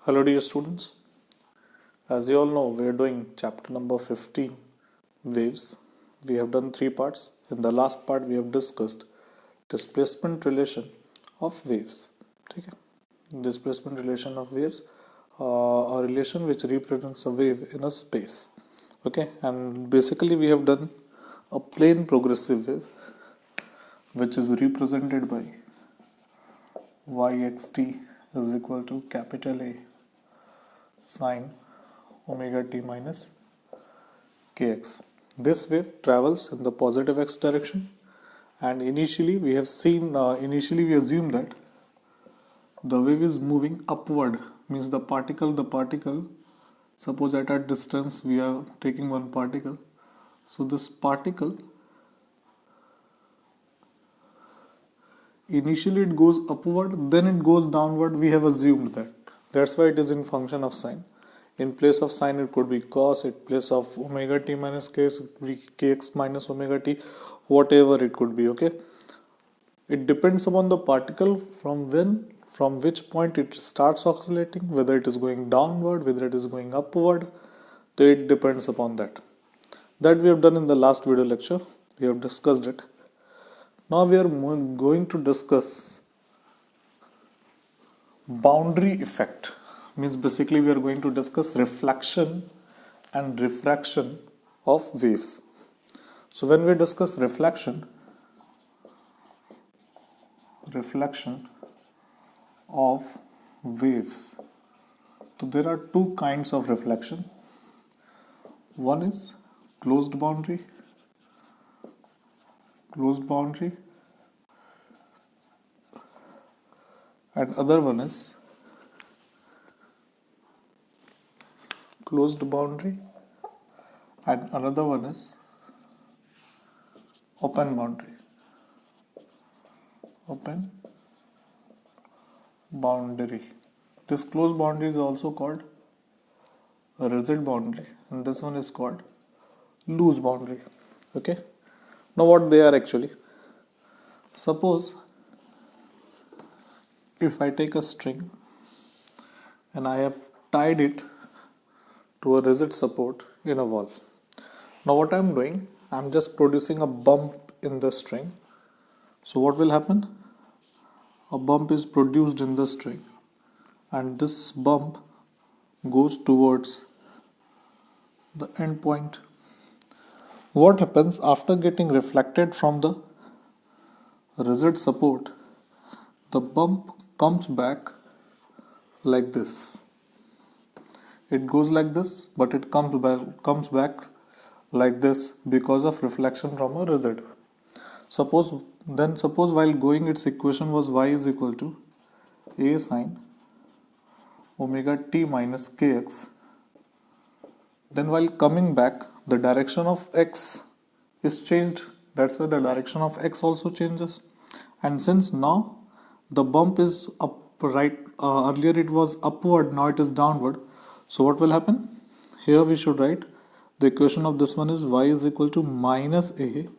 Hello dear students, as you all know we are doing chapter number 15 waves. We have done 3 parts. In the last part we have discussed displacement relation of waves. Okay? Displacement relation of waves, a relation which represents a wave in a space. Okay, and basically we have done a plane progressive wave which is represented by yxt is equal to capital A sine omega t minus kx. This wave travels in the positive x direction, and initially we assume that the wave is moving upward, means the particle, suppose at a distance we are taking one particle, so this particle initially it goes upward, then it goes downward. We have assumed that's why it is in function of sine. In place of sine it could be cos, in place of omega t minus kx it could be kx minus omega t, whatever it could be. Okay, it depends upon the particle from which point it starts oscillating, whether it is going downward, whether it is going upward. So it depends upon that we have done in the last video lecture. We have discussed it. Now we are going to discuss boundary effect. Means basically we are going to discuss reflection and refraction of waves. So when we discuss reflection of waves, so there are two kinds of reflection. One is closed boundary, and other one is closed boundary, and another one is open boundary. This closed boundary is also called a rigid boundary, and this one is called loose boundary. Okay, now what they are actually, suppose if I take a string and I have tied it to a rigid support in a wall. Now what I am doing, I am just producing a bump in the string. So what will happen? A bump is produced in the string, and this bump goes towards the end point. What happens after getting reflected from the rigid support? The bump comes back like this. It goes like this, but it comes back like this because of reflection from a rigid. Suppose while going, its equation was y is equal to a sine omega t minus kx. Then while coming back, the direction of x is changed. That's why the direction of x also changes. And since now the bump is upright, earlier it was upward, now it is downward. So what will happen? Here we should write the equation of this one is y is equal to minus a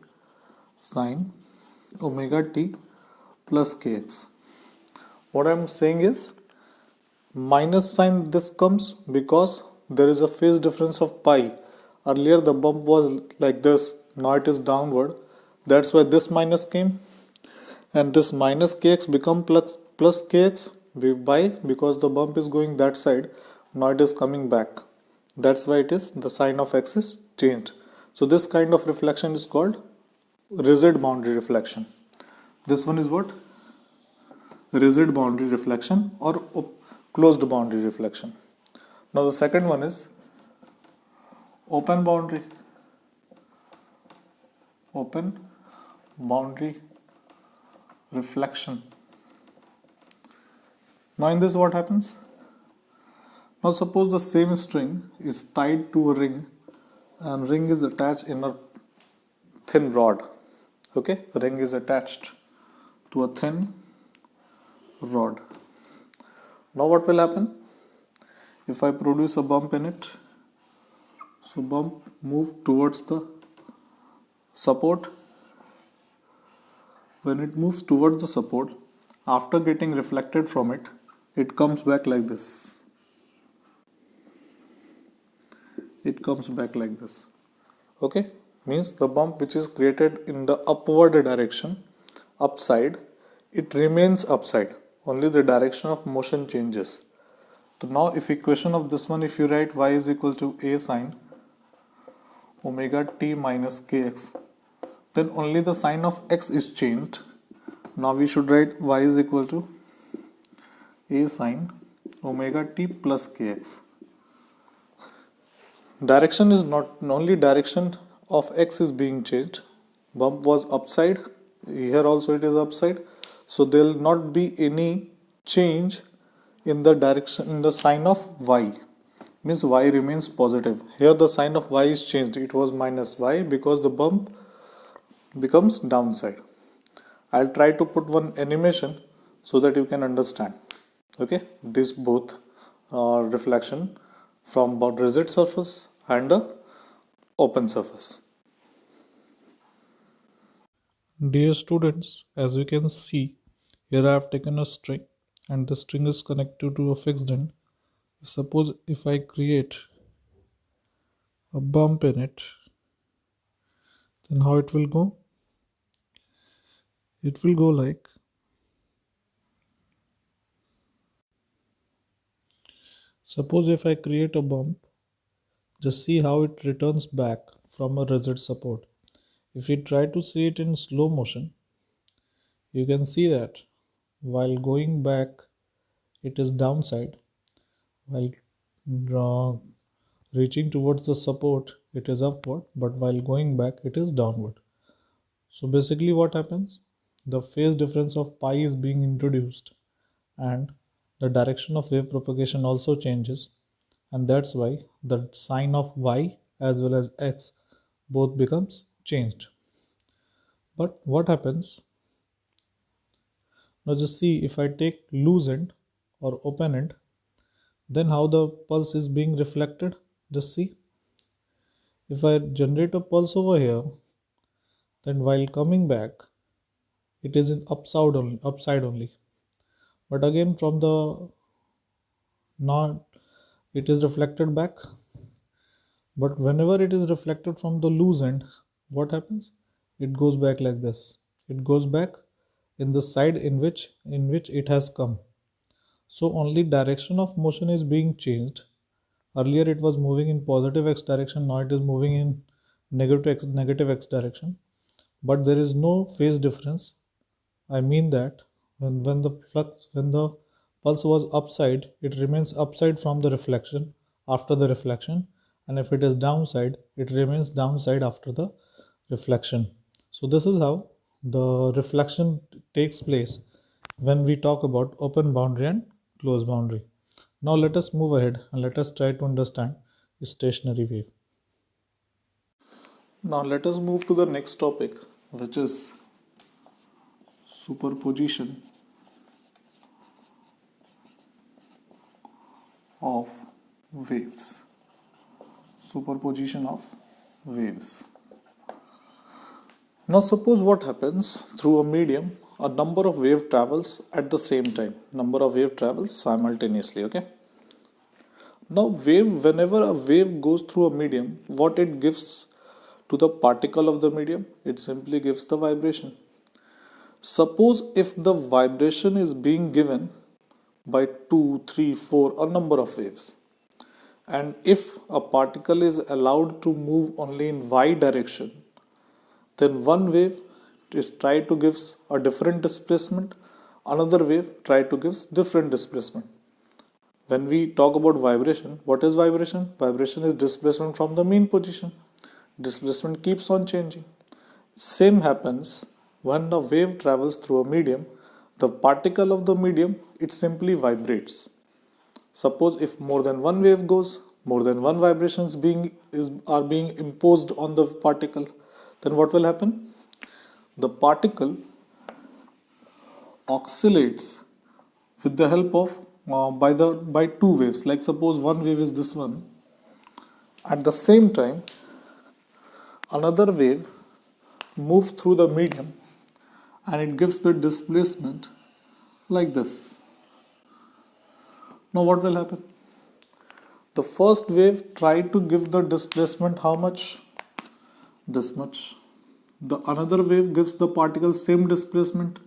sine omega t plus kx. What I am saying is minus sign this comes because there is a phase difference of pi. Earlier the bump was like this, now it is downward. That's why this minus came, and this minus kx become plus kx. Why? Because the bump is going that side, now it is coming back. That's why it is the sign of x is changed. So this kind of reflection is called rigid boundary reflection. This one is what? Rigid boundary reflection or closed boundary reflection. Now the second one is open boundary reflection. Now in this what happens? Now suppose the same string is tied to a ring, and ring is attached in a thin rod. Okay, ring is attached to a thin rod. Now what will happen? If I produce a bump in it, so bump move towards the support. When it moves towards the support, after getting reflected from it, it comes back like this. it comes back like this. Okay, means the bump which is created in the upward direction, upside, it remains upside, only the direction of motion changes. So now if equation of this one, if you write y is equal to a sine omega t minus kx, then only the sign of x is changed. Now we should write y is equal to a sine omega t plus kx. Direction is not only direction of x is being changed. Bump was upside, here also it is upside, so there will not be any change in the direction, in the sign of y, means y remains positive. Here the sign of y is changed, it was minus y because the bump becomes downside. I'll try to put one animation so that you can understand. Okay, this both reflection from about rigid surface and a open surface. Dear students, as we can see, here I have taken a string and the string is connected to a fixed end. Suppose if I create a bump in it, then how it will go? It will go like, suppose if I create a bump, just see how it returns back from a rigid support. If we try to see it in slow motion, you can see that while going back it is downside, while reaching towards the support it is upward, but while going back it is downward. So basically what happens? The phase difference of pi is being introduced and the direction of wave propagation also changes, and that's why the sign of y as well as x both becomes changed. But what happens? Now just see, if I take loose end or open end, then how the pulse is being reflected. Just see, if I generate a pulse over here, then while coming back it is in upside only. But again from the not, it is reflected back. But whenever it is reflected from the loose end, what happens? It goes back like this. It goes back in the side in which it has come. So only direction of motion is being changed. Earlier it was moving in positive x direction, now it is moving in negative x direction. But there is no phase difference. I mean that when the pulse was upside, it remains upside from the reflection after the reflection, and if it is downside, it remains downside after the reflection. So this is how the reflection takes place when we talk about open boundary and closed boundary. Now let us move ahead and let us try to understand stationary wave. Now let us move to the next topic, which is superposition of waves. Superposition of waves. Now suppose what happens through a medium, a number of wave travels at the same time. Number of wave travels simultaneously, okay? Now whenever a wave goes through a medium, what it gives to the particle of the medium? It simply gives the vibration. Suppose if the vibration is being given by 2, 3, 4 a number of waves, and if a particle is allowed to move only in y direction, then one wave is try to gives a different displacement, another wave try to gives different displacement. When we talk about vibration, what is vibration? Vibration is displacement from the mean position. Displacement keeps on changing. Same happens when the wave travels through a medium. The particle of the medium, it simply vibrates. Suppose if more than one wave goes, more than one vibrations are being imposed on the particle, then what will happen? The particle oscillates with the help of by two waves. Like suppose one wave is this one. At the same time, another wave moves through the medium and it gives the displacement like this. Now what will happen? The first wave tried to give the displacement how much? This much. The another wave gives the particle same displacement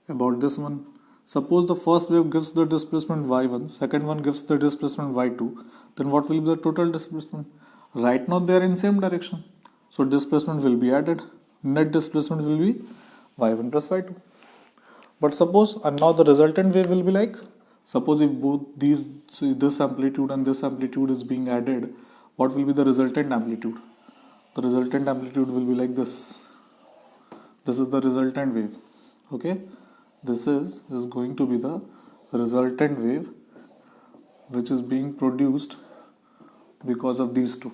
about this one. Suppose the first wave gives the displacement y1, second one gives the displacement y2, then what will be the total displacement? Right now they are in same direction, so displacement will be added. Net displacement will be y1 plus y2. But suppose, and now the resultant wave will be like, suppose if both these, this amplitude and this amplitude is being added, what will be the resultant amplitude? The resultant amplitude will be like this. This is the resultant wave. Okay, this is going to be the resultant wave which is being produced because of these two.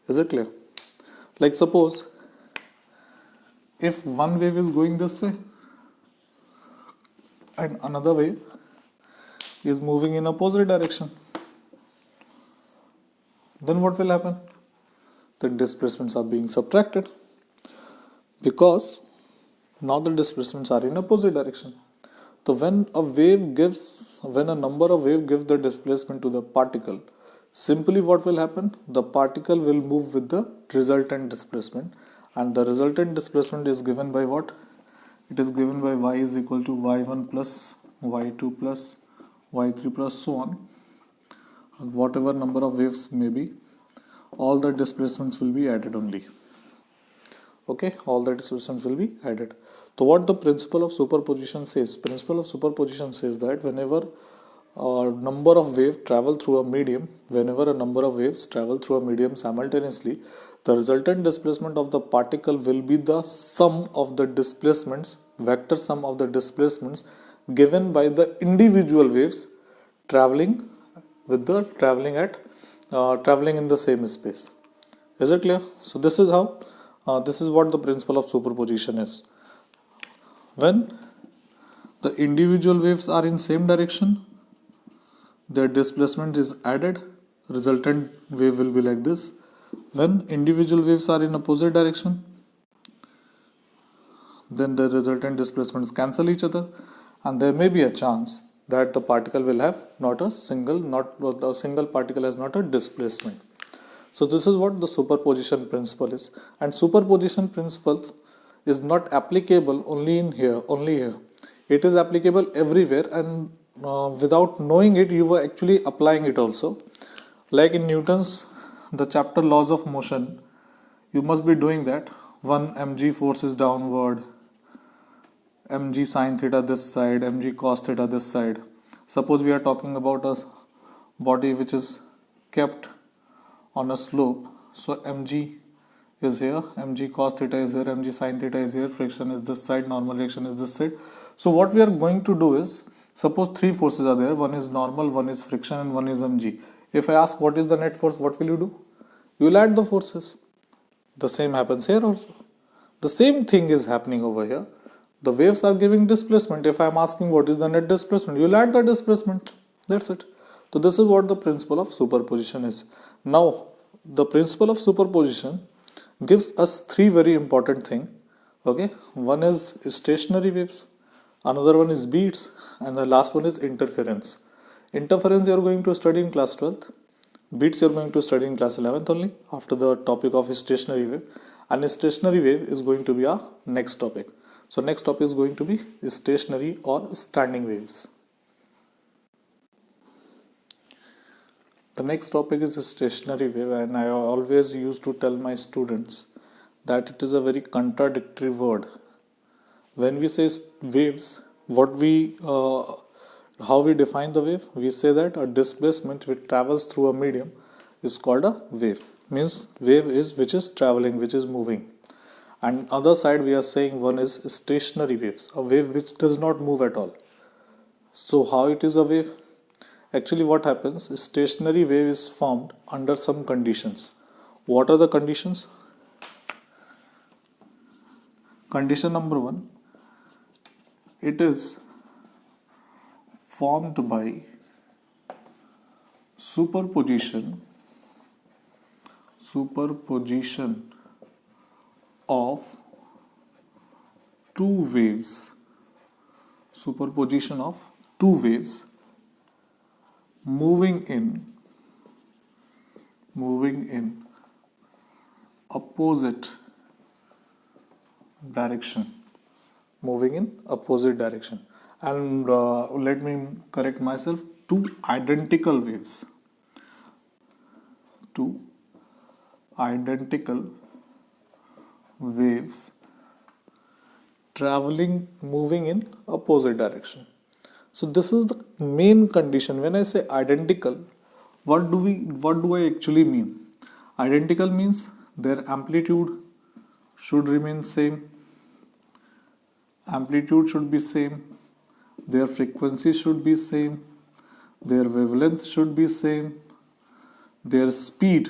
Is it clear? Like suppose if one wave is going this way and another wave is moving in opposite direction, then what will happen? The displacements are being subtracted because now the displacements are in opposite direction. So when a number of wave gives the displacement to the particle, simply what will happen? The particle will move with the resultant displacement, and the resultant displacement is given by what? It is given by y is equal to y1 plus y2 plus y3 plus so on. Whatever number of waves may be, all the displacements will be added only. Okay, all the displacements will be added. So what the principle of superposition says? Principle of superposition says that whenever a number of waves travel through a medium, simultaneously, the resultant displacement of the particle will be the sum of the displacements, vector sum of the displacements given by the individual waves traveling in the same space. Is it clear? So this is how this is what the principle of superposition is. When the individual waves are in same direction, their displacement is added, resultant wave will be like this. When individual waves are in opposite direction, then the resultant displacements cancel each other, and there may be a chance that the particle will have not a single particle has not a displacement. So this is what the superposition principle is, and superposition principle is not applicable only here. It is applicable everywhere, and without knowing it, you were actually applying it also. Like in Newton's the chapter laws of motion, you must be doing that. 1 mg force is downward, mg sine theta this side, mg cos theta this side. Suppose we are talking about a body which is kept on a slope, so mg is here, mg cos theta is here, mg sin theta is here, friction is this side, normal reaction is this side. So what we are going to do is, suppose three forces are there, one is normal, one is friction, and one is mg. If I ask what is the net force, what will you do? You will add the forces. The same happens here also. The same thing is happening over here. The waves are giving displacement. If I am asking what is the net displacement, you will add the displacement. That's it. So this is what the principle of superposition is. Now, the principle of superposition gives us three very important things. Okay, one is stationary waves, another one is beats, and the last one is interference. Interference you are going to study in class 12th. Beats you are going to study in class 11th only, after the topic of stationary wave. And stationary wave is going to be our next topic. So next topic is going to be stationary or standing waves. The next topic is stationary wave, and I always used to tell my students that it is a very contradictory word. When we say waves, how we define the wave? We say that a displacement which travels through a medium is called a wave. Means wave is which is traveling, which is moving. And other side we are saying one is stationary waves, a wave which does not move at all. So how it is a wave? Actually what happens is stationary wave is formed under some conditions. What are the conditions? Condition number 1, it is formed by superposition of two waves moving in moving in opposite direction, moving in opposite direction. And let me correct myself, two identical waves, two identical waves traveling, moving in opposite direction. So this is the main condition. When I say identical, what do I actually mean? Identical means their amplitude should remain same, amplitude should be same, their frequency should be same, their wavelength should be same, their speed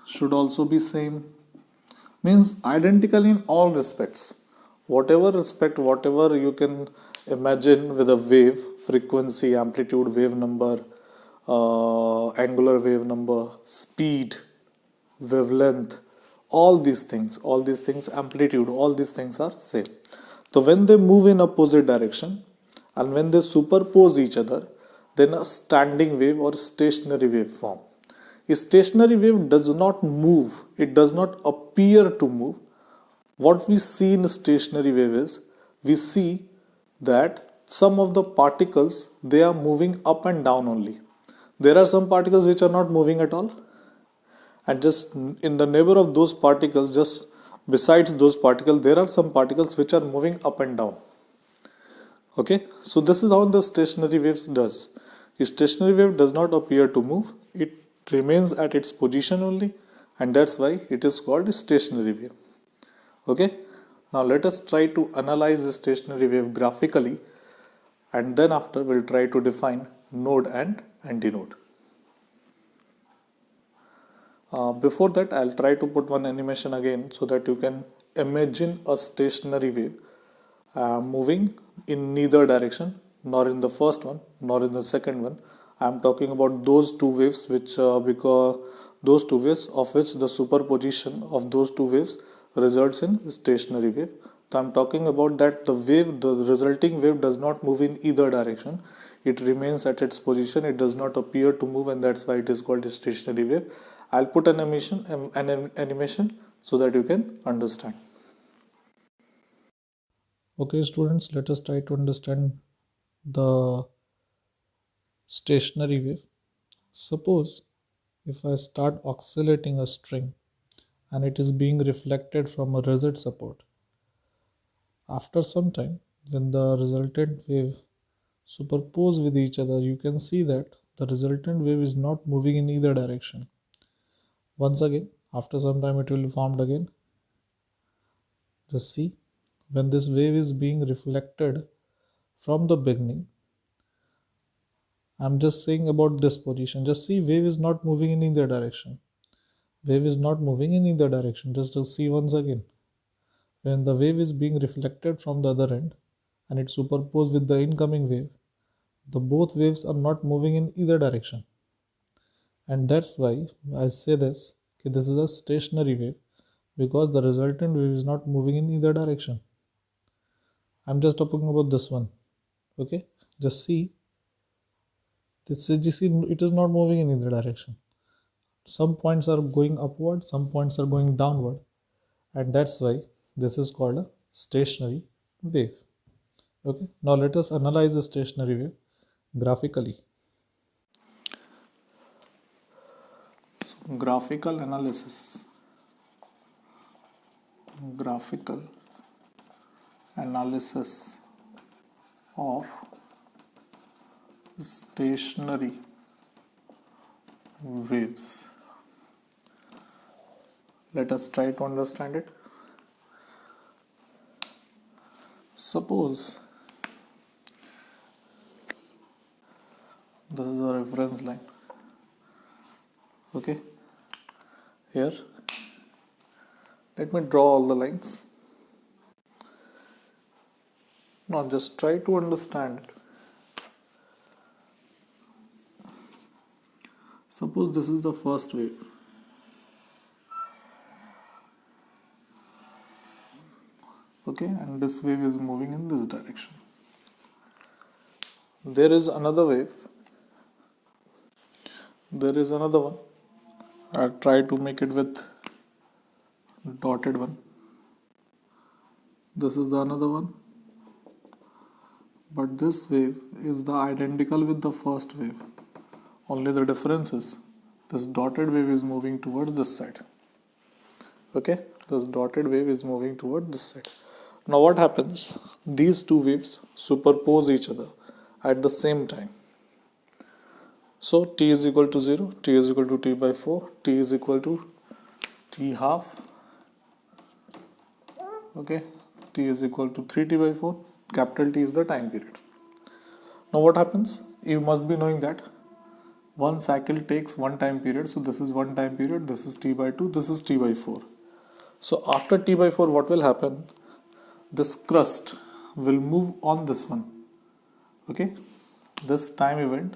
should also be same. Means identical in all respects. Whatever respect, whatever you can imagine with a wave, frequency, amplitude, wave number, angular wave number, speed, wavelength, all these things, amplitude, all these things are same. So when they move in opposite direction and when they superpose each other, then a standing wave or stationary wave form. A stationary wave does not move, it does not appear to move. What we see in a stationary wave is we see that some of the particles, they are moving up and down only. There are some particles which are not moving at all, and just in the neighbor of those particles, just besides those particles, there are some particles which are moving up and down. Okay, so this is how the stationary waves does. A stationary wave does not appear to move, it remains at its position only, and that's why it is called a stationary wave. Okay, now let us try to analyze the stationary wave graphically, and then after we'll try to define node and antinode. Before that, I'll try to put one animation again so that you can imagine a stationary wave moving in neither direction, nor in the first one, nor in the second one. I'm talking about those two waves which because those two waves of which the superposition of those two waves results in stationary wave. So I'm talking about that the resulting wave does not move in either direction. It remains at its position. It does not appear to move, and that's why it is called a stationary wave. I'll put an animation so that you can understand. Okay, students, let us try to understand the stationary wave. Suppose if I start oscillating a string and it is being reflected from a rigid support. After some time, when the resultant wave superpose with each other, you can see that the resultant wave is not moving in either direction. Once again, after some time it will be formed again. Just see, when this wave is being reflected from the beginning, I'm just saying about this position. Just see, wave is not moving in either direction. Wave is not moving in either direction. Just to see once again. When the wave is being reflected from the other end and it superposed with the incoming wave, the both waves are not moving in either direction. And that's why I say this, okay, this is a stationary wave because the resultant wave is not moving in either direction. I'm just talking about this one. Okay, just see. This is, it is not moving in either direction. Some points are going upward, some points are going downward, and that's why this is called a stationary wave. Okay, now let us analyze the stationary wave graphically. So, graphical analysis. Graphical analysis of stationary waves. Let us try to understand it. Suppose this is a reference line. Okay, here let me draw all the lines. Now just try to understand it. Suppose this is the first wave. Okay, and this wave is moving in this direction. There is another wave. There is another one, I'll try to make it with dotted one. This is the another one, but this wave is the identical with the first wave. Only the difference is this dotted wave is moving towards this side. Okay, this dotted wave is moving toward this side. Now what happens? These two waves superpose each other at the same time. So t is equal to 0, t is equal to t by 4, t is equal to t half. Okay, t is equal to 3t by 4. Capital T is the time period. Now what happens? You must be knowing that one cycle takes one time period. So this is one time period, this is t by 2, this is t by 4. So after t by 4, what will happen? This crust will move on this one. Okay, this time event,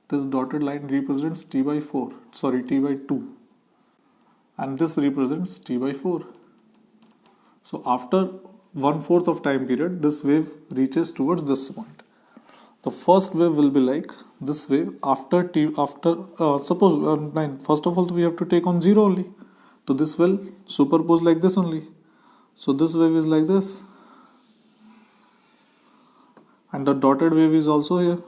this dotted line represents t by 4, sorry, t by 2, and this represents t by 4. So after 1/4 of time period, this wave reaches towards this point. The first wave will be like this wave after t, after suppose 9. First of all, we have to take on 0 only. So this will superpose like this only. So this wave is like this, and the dotted wave is also here.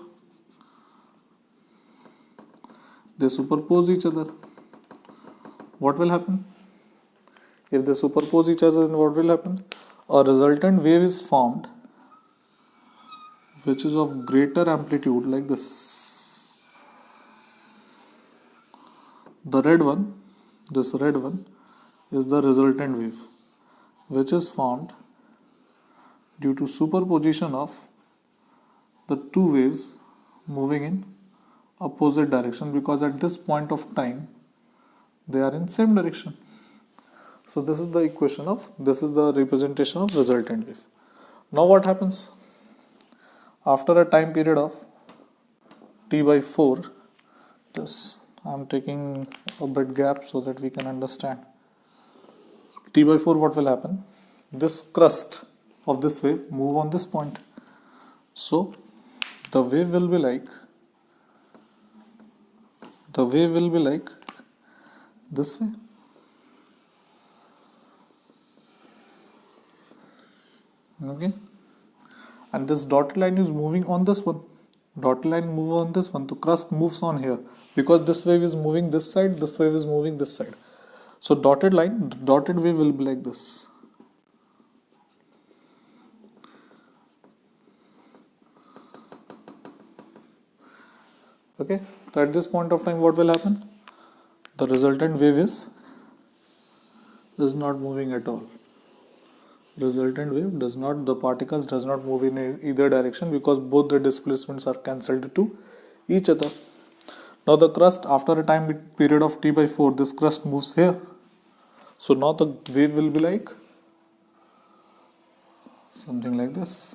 They superpose each other. What will happen? If they superpose each other, then what will happen? A resultant wave is formed which is of greater amplitude like this. The red one, this red one, is the resultant wave which is formed due to superposition of the two waves moving in opposite direction, because at this point of time they are in same direction. So this is the equation of, this is the representation of resultant wave. Now what happens? After a time period of t by 4, this I'm taking a bit gap so that we can understand. T by 4, what will happen? This crust of this wave move on this point. So the wave will be like this way. Okay, and this dotted line is moving on this one. Dotted line move on this one. The crust moves on here because this wave is moving this side, this wave is moving this side. So dotted line, dotted wave will be like this. Okay, so at this point of time, what will happen? The resultant wave is not moving at all. Resultant wave does not, the particles does not move in either direction because both the displacements are cancelled to each other. Now the crust, after a time period of t by 4, this crust moves here. So now the wave will be like something like this.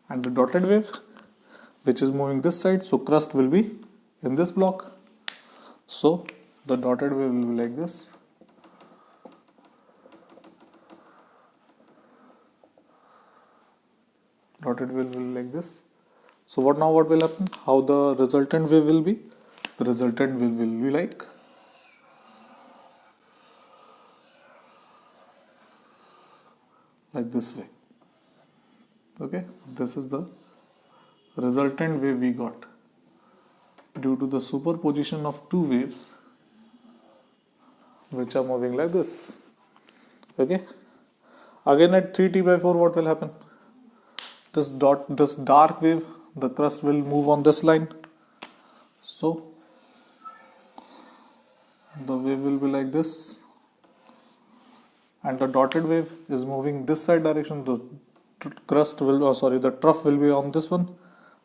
And the dotted wave, which is moving this side, so crust will be in this block. So the dotted wave will be like this. Dotted wave will be like this. So what will happen? How the resultant wave will be? The resultant wave will be like this way. Okay, this is the resultant wave we got due to the superposition of two waves which are moving like this. Okay, again at 3t by 4, what will happen? This dark wave, the crust will move on this line. So the wave will be like this, and the dotted wave is moving this side direction. The crust will, the trough will be on this one.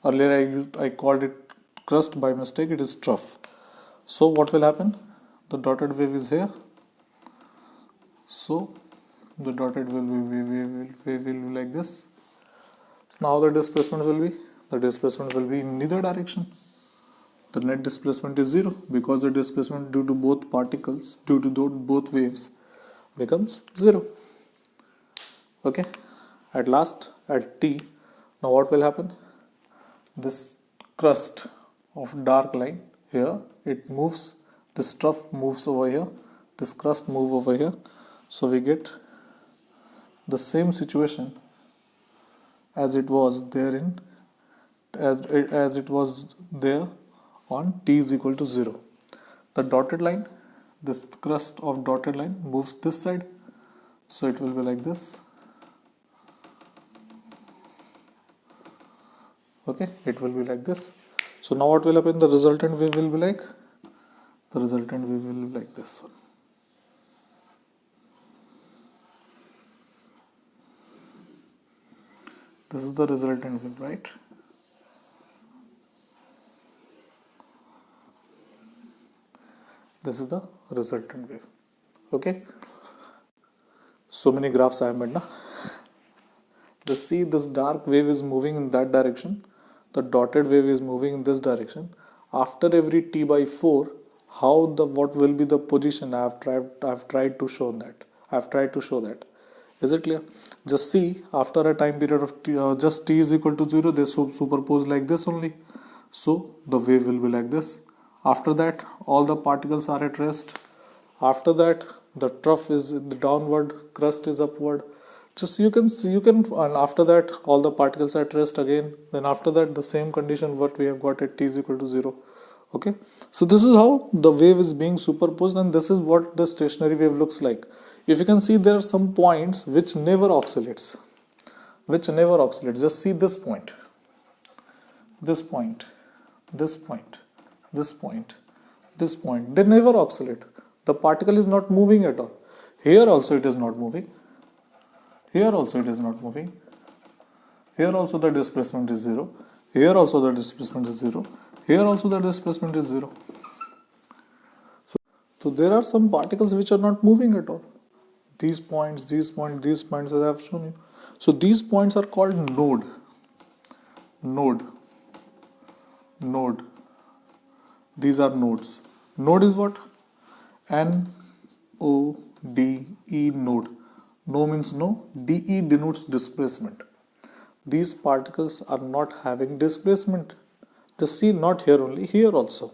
Earlier I called it crust by mistake, it is trough. So what will happen? The dotted wave is here. So the dotted wave will be like this. Now how the displacement will be? The displacement will be in neither direction. The net displacement is 0 because the displacement due to both particles, due to both waves, becomes 0. Okay, at last at t, now what will happen? This crust of dark line here, it moves, this trough moves over here, this crust move over here. So we get the same situation as it was there in as it was there on t is equal to 0. The dotted line, this crust of dotted line moves this side, so it will be like this. Okay, it will be like this. So now what will happen? The resultant wave will be like, the resultant wave will be like this one. This is the resultant wave, right? This is the resultant wave. Okay. So many graphs I have made now. Just see, this dark wave is moving in that direction. The dotted wave is moving in this direction. After every t by 4, what will be the position? I have tried to show that. Is it clear? Just see, after a time period of t, just t is equal to 0, they superpose like this only. So the wave will be like this. After that, all the particles are at rest. After that, the trough is the downward, crust is upward. Just you can, and after that, all the particles are at rest again. Then after that, the same condition what we have got at t is equal to 0. Okay. So this is how the wave is being superposed, and this is what the stationary wave looks like. If you can see, there are some points which never oscillates. Just see this point, this point, this point, this point, this point. They never oscillate. The particle is not moving at all. Here also it is not moving. Here also it is not moving. Here also the displacement is 0. Here also the displacement is 0. Here also the displacement is 0. So there are some particles which are not moving at all. These points as I have shown you. So these points are called node. These are nodes. Node is what? N-O-D-E, node. No means no. DE denotes displacement. These particles are not having displacement. Just see, not here only, here also.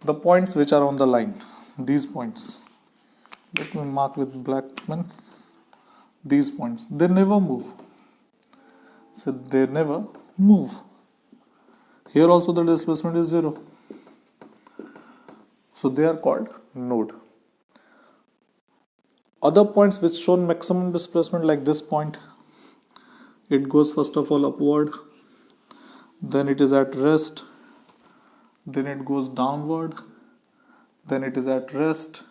The points which are on the line, these points. Let me mark with black pen. These points, they never move. So they never move. Here also the displacement is 0. So they are called node. Other points which show maximum displacement, like this point, it goes first of all upward, then it is at rest, then it goes downward, then it is at rest,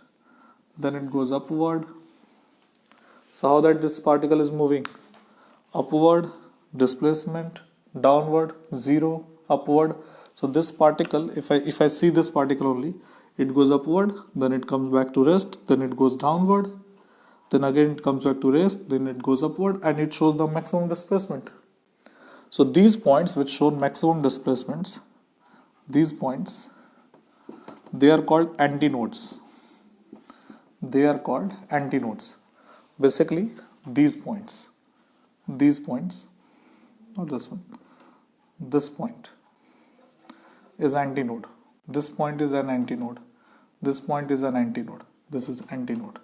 then it goes upward. So how that this particle is moving? Upward, displacement, downward, 0, upward. So this particle, if I see this particle only, it goes upward, then it comes back to rest, then it goes downward, then again it comes back to rest, then it goes upward, and it shows the maximum displacement. So these points which show maximum displacements, these points, they are called antinodes. Basically, these points, not this one, this point is antinode. This point is an antinode. This point is an antinode. This is antinode.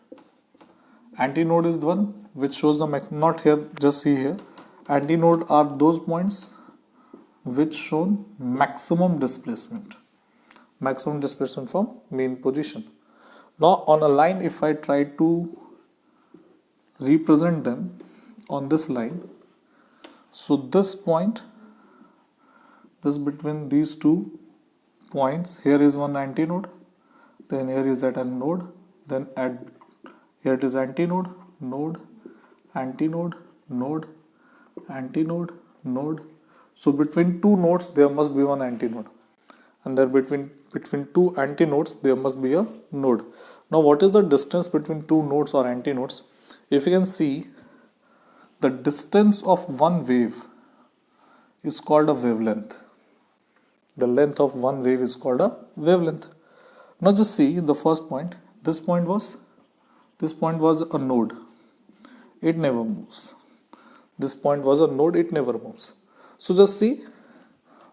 Antinode is the one which shows the not here, just see here. Antinode are those points which show maximum displacement from mean position. Now on a line, if I try to represent them on this line, so this point, this between these two points, here is one antinode, then here is at a node, then at here it is antinode, node, antinode, node, antinode, node. So between two nodes there must be one antinode, and there between two antinodes there must be a node. Now what is the distance between two nodes or antinodes? If you can see, the distance of one wave is called a wavelength. The length of one wave is called a wavelength. Now just see the first point. This point was a node. It never moves. This point was a node. It never moves. So just see,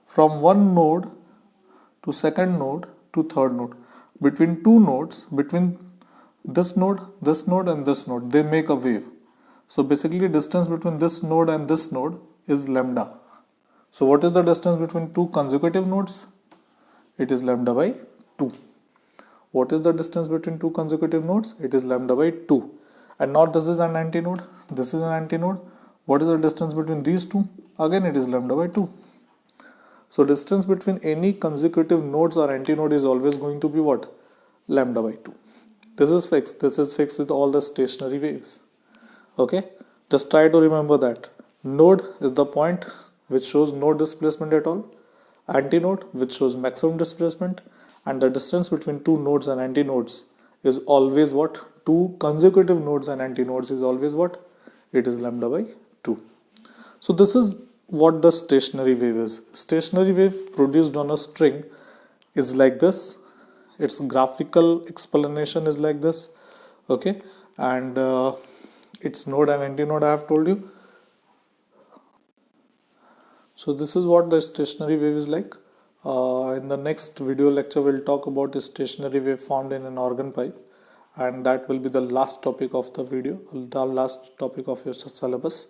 from one node to second node to third node. Between two nodes, between this node, and this node, they make a wave. So basically distance between this node and this node is lambda. So what is the distance between two consecutive nodes? It is lambda by 2. What is the distance between two consecutive nodes? It is lambda by 2. And now this is an antinode, this is an antinode. What is the distance between these two? Again it is lambda by 2. So distance between any consecutive nodes or antinode is always going to be what? Lambda by 2. This is fixed. This is fixed with all the stationary waves. Okay? Just try to remember that. Node is the point which shows no displacement at all. Antinode which shows maximum displacement. And the distance between two nodes and antinodes is always what? Two consecutive nodes and antinodes is always what? It is lambda by 2. So this is what the stationary wave is. Stationary wave produced on a string is like this. Its graphical explanation is like this. Okay, and its node and antinode I have told you. So this is what the stationary wave is like. In the next video lecture we'll talk about the stationary wave found in an organ pipe, and that will be the last topic of the video, the last topic of your syllabus.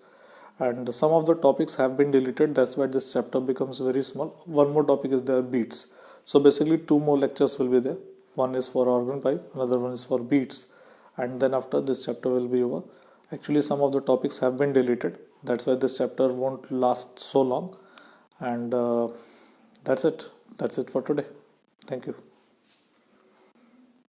And some of the topics have been deleted, that's why this chapter becomes very small. One more topic is the beats. So basically 2 more lectures will be there. One is for organ pipe, another one is for beats, and then after this chapter will be over. Actually some of the topics have been deleted, that's why this chapter won't last so long. And that's it for today. Thank you.